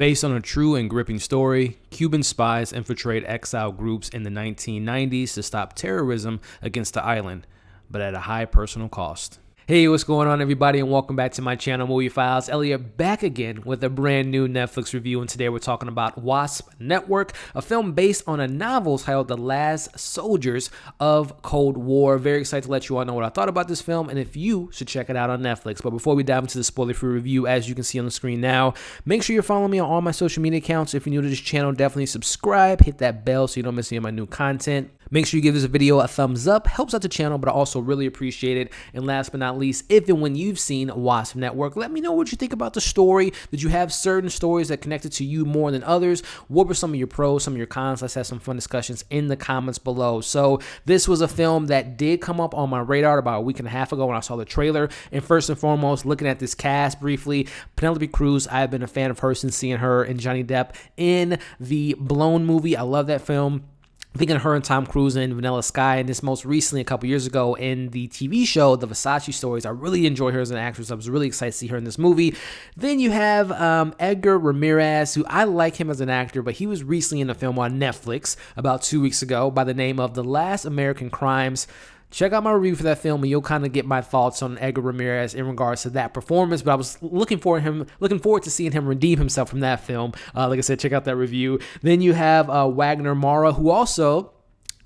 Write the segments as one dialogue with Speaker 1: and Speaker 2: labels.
Speaker 1: Based on a true and gripping story, Cuban spies infiltrate exile groups in the 1990s to stop terrorism against the island, but at a high personal cost. Hey, what's going on, everybody, and welcome back to my channel, Movie Files. Elliot back again with a brand new Netflix review, and today we're talking about Wasp Network, a film based on a novel titled The Last Soldiers of Cold War. Very excited to let you all know what I thought about this film, and if you should check it out on Netflix. But before we dive into the spoiler-free review, as you can see on the screen now, make sure you're following me on all my social media accounts. If you're new to this channel, definitely subscribe, hit that bell so you don't miss any of my new content. Make sure you give this video a thumbs up, helps out the channel, but I also really appreciate it. And last but not least, if and when you've seen Wasp Network, let me know what you think about the story. Did you have certain stories that connected to you more than others? What were some of your pros, some of your cons? Let's have some fun discussions in the comments below. So this was a film that did come up on my radar about a week and a half ago when I saw the trailer. And first and foremost, looking at this cast briefly, Penélope Cruz, I've been a fan of her since seeing her and Johnny Depp in the Blown movie. I love that film. Thinking of her and Tom Cruise in Vanilla Sky, and this most recently a couple years ago in the TV show The Versace Stories. I really enjoy her as an actress. I was really excited to see her in this movie. Then you have Édgar Ramírez, who I like him as an actor, but he was recently in a film on Netflix about 2 weeks ago by the name of The Last American Crimes. Check out my review for that film, and you'll kind of get my thoughts on Édgar Ramírez in regards to that performance. But I was looking forward to seeing him redeem himself from that film. Like I said, check out that review. Then you have Wagner Moura, who also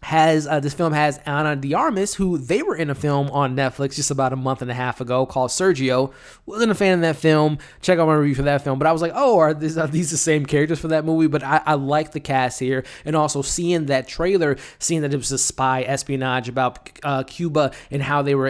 Speaker 1: has this film has Ana de Armas, who they were in a film on Netflix just about a month and a half ago called Sergio. Wasn't a fan of that film. Check out my review for that film. But I was like, oh, are these the same characters for that movie? But I like the cast here, and also seeing that trailer, seeing that it was a spy espionage about Cuba and how they were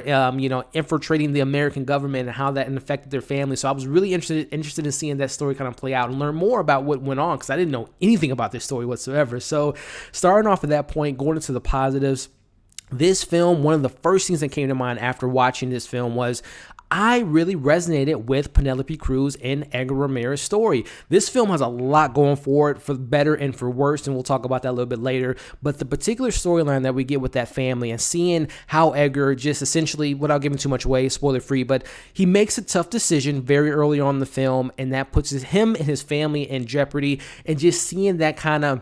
Speaker 1: infiltrating the American government and how that affected their family. So I was really interested in seeing that story kind of play out and learn more about what went on, because I didn't know anything about this story whatsoever. So starting off at that point, going into the positives, this film, one of the first things that came to mind after watching this film was I really resonated with Penélope Cruz and Édgar Ramírez's story. This film has a lot going for it, for better and for worse, and we'll talk about that a little bit later. But the particular storyline that we get with that family and seeing how Édgar just essentially, without giving too much away, spoiler free, but he makes a tough decision very early on in the film, and that puts him and his family in jeopardy. And just seeing that kind of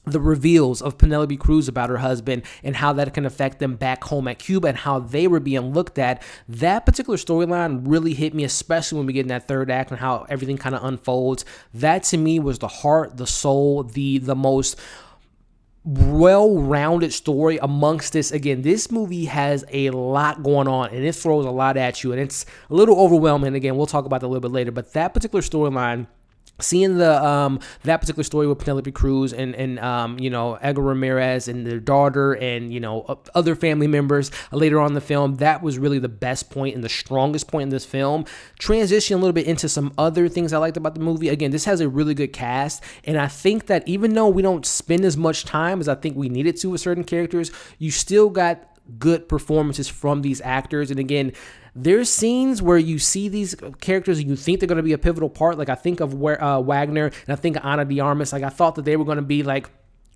Speaker 1: the reveals of Penélope Cruz about her husband and how that can affect them back home at Cuba and how they were being looked at. That particular storyline really hit me, especially when we get in that third act and how everything kind of unfolds. That to me was the heart, the soul, the most well-rounded story amongst this. Again, this movie has a lot going on and it throws a lot at you, and it's a little overwhelming. Again, we'll talk about that a little bit later, but that particular storyline, seeing the that particular story with Penélope Cruz and Édgar Ramírez and their daughter and other family members later on in the film, that was really the best point and the strongest point in this film. Transition a little bit into some other things I liked about the movie. Again, this has a really good cast, and I think that even though we don't spend as much time as I think we needed to with certain characters, you still got good performances from these actors. And again, there's scenes where you see these characters and you think they're going to be a pivotal part. Like I think of Wagner and I think of Ana de Armas. Like I thought that they were going to be like,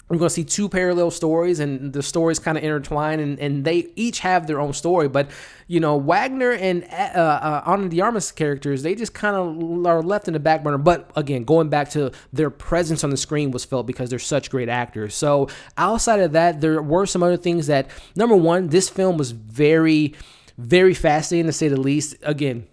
Speaker 1: we're going to see two parallel stories and the stories kind of intertwine, and they each have their own story. But, Wagner and Ana de Armas characters, they just kind of are left in the back burner. But again, going back to their presence on the screen was felt because they're such great actors. So outside of that, there were some other things that, number one, this film was very, very fascinating to say the least. Again,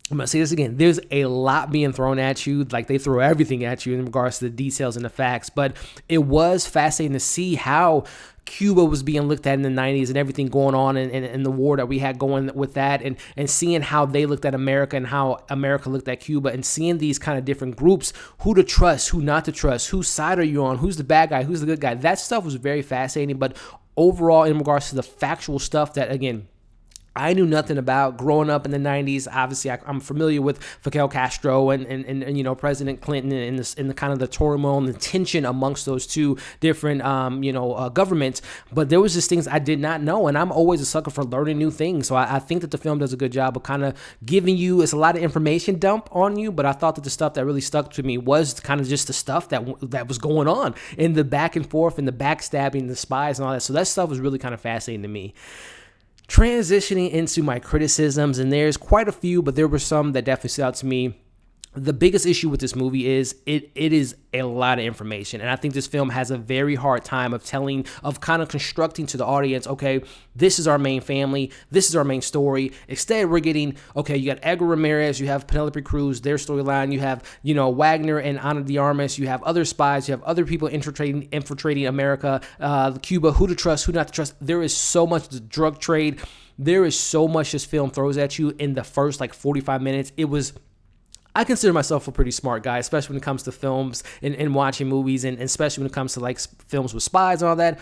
Speaker 1: I'm going to say this again. There's a lot being thrown at you. Like they throw everything at you in regards to the details and the facts. But it was fascinating to see how Cuba was being looked at in the 90s and everything going on in the war that we had going with that, and seeing how they looked at America and how America looked at Cuba, and seeing these kind of different groups, who to trust, who not to trust, whose side are you on, who's the bad guy, who's the good guy. That stuff was very fascinating. But overall, in regards to the factual stuff that, again, I knew nothing about growing up in the 90s. Obviously, I'm familiar with Fidel Castro and President Clinton and the kind of the turmoil and the tension amongst those two different governments. But there was just things I did not know, and I'm always a sucker for learning new things. So I think that the film does a good job of kind of giving you, it's a lot of information dump on you, but I thought that the stuff that really stuck to me was kind of just the stuff that was going on in the back and forth and the backstabbing, the spies and all that. So that stuff was really kind of fascinating to me. Transitioning into my criticisms, and there's quite a few, but there were some that definitely stood out to me. the biggest issue with this movie is it is a lot of information. And I think this film has a very hard time of kind of constructing to the audience, okay, this is our main family, this is our main story. Instead, we're getting, okay, you got Édgar Ramírez, you have Penélope Cruz, their storyline, you have, Wagner and Ana de Armas, you have other spies, you have other people infiltrating America, Cuba, who to trust, who not to trust. There is so much drug trade. There is so much this film throws at you in the first 45 minutes. I consider myself a pretty smart guy, especially when it comes to films and watching movies, and especially when it comes to films with spies and all that.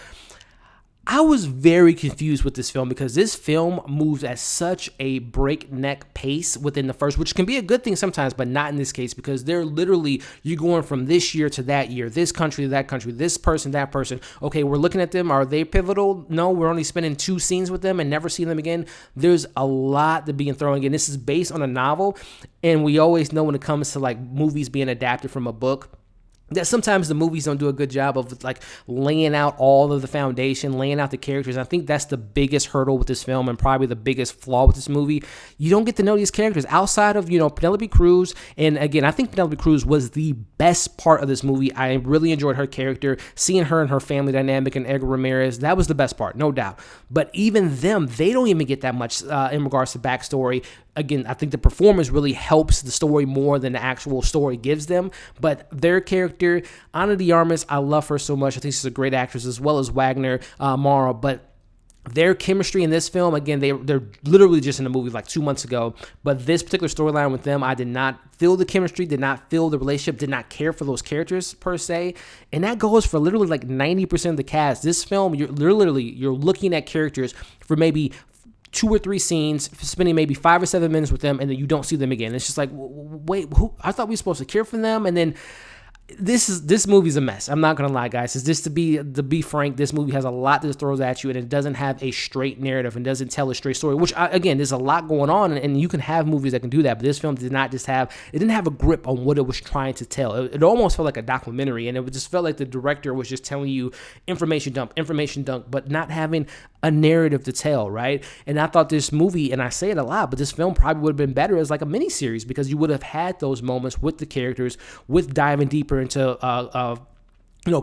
Speaker 1: I was very confused with this film because this film moves at such a breakneck pace within the first, which can be a good thing sometimes, but not in this case, because you're going from this year to that year, this country to that country, this person, that person. Okay, we're looking at them. Are they pivotal? No, we're only spending 2 scenes with them and never seeing them again. There's a lot to being thrown again. This is based on a novel, and we always know when it comes to movies being adapted from a book, that sometimes the movies don't do a good job of laying out all of the foundation, laying out the characters. I think that's the biggest hurdle with this film and probably the biggest flaw with this movie. You don't get to know these characters outside of, Penélope Cruz. And again, I think Penélope Cruz was the best part of this movie. I really enjoyed her character, seeing her and her family dynamic, and Édgar Ramírez. That was the best part, no doubt. But even them, they don't even get that much in regards to backstory. Again, I think the performance really helps the story more than the actual story gives them. But their character, Ana de Armas, I love her so much. I think she's a great actress, as well as Wagner Moura. But their chemistry in this film, again, they're literally just in the movie 2 months ago. But this particular storyline with them, I did not feel the chemistry, did not feel the relationship, did not care for those characters per se. And that goes for literally 90% of the cast. This film, you're looking at characters for maybe 2 or 3 scenes, spending maybe 5 or 7 minutes with them, and then you don't see them again. It's just wait, I thought we were supposed to care for them, and then this movie's a mess. I'm not gonna lie, guys. Is this to be frank? This movie has a lot that throws at you, and it doesn't have a straight narrative and doesn't tell a straight story. Which again, there's a lot going on, and you can have movies that can do that. But this film didn't have a grip on what it was trying to tell. It almost felt like a documentary, and it just felt like the director was just telling you information dump, but not having a narrative to tell, right? And I thought this movie, and I say it a lot, but this film probably would have been better as a miniseries, because you would have had those moments with the characters, with diving deeper into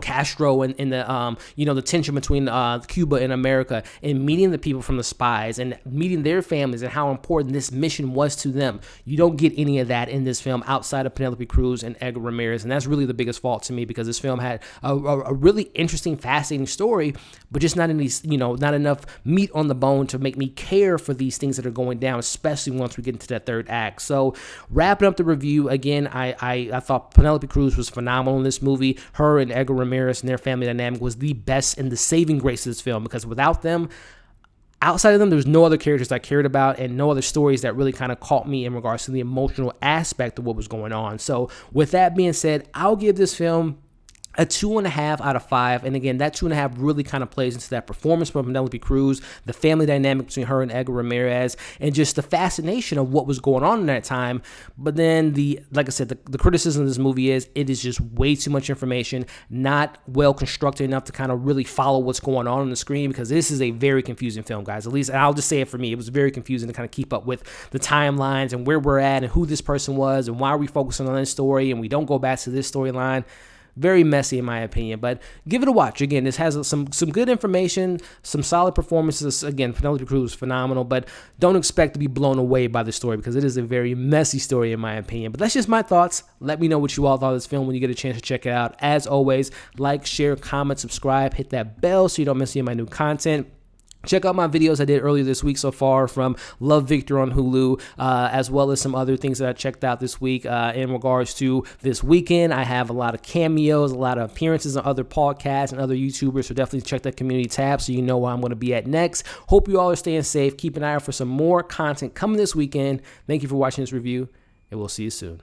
Speaker 1: Castro and the the tension between Cuba and America, and meeting the people from the spies and meeting their families and how important this mission was to them. You don't get any of that in this film outside of Penélope Cruz and Édgar Ramírez, and that's really the biggest fault to me, because this film had a really interesting, fascinating story, but just not not enough meat on the bone to make me care for these things that are going down, especially once we get into that third act. So wrapping up the review, again, I thought Penélope Cruz was phenomenal in this movie. Her and Édgar Ramírez and their family dynamic was the best and the saving grace of this film, because without them, outside of them, there's no other characters I cared about and no other stories that really kind of caught me in regards to the emotional aspect of what was going on. So with that being said, I'll give this film a 2.5 out of 5. And again, that 2.5 really kind of plays into that performance from Penélope Cruz, the family dynamic between her and Édgar Ramírez, and just the fascination of what was going on in that time. But then like I said, the criticism of this movie is it is just way too much information, not well constructed enough to kind of really follow what's going on the screen, because this is a very confusing film, guys. At least, and I'll just say it for me, it was very confusing to kind of keep up with the timelines and where we're at and who this person was and why are we focusing on this story and we don't go back to this storyline. Very messy in my opinion, but give it a watch. Again, this has some good information, some solid performances. Again, Penélope Cruz was phenomenal, but don't expect to be blown away by the story, because it is a very messy story in my opinion. But that's just my thoughts. Let me know what you all thought of this film when you get a chance to check it out. As always, like, share, comment, subscribe, hit that bell so you don't miss any of my new content. Check out my videos I did earlier this week so far, from Love Victor on Hulu, as well as some other things that I checked out this week in regards to this weekend. I have a lot of cameos, a lot of appearances on other podcasts and other YouTubers, so definitely check that community tab so you know where I'm going to be at next. Hope you all are staying safe. Keep an eye out for some more content coming this weekend. Thank you for watching this review, and we'll see you soon.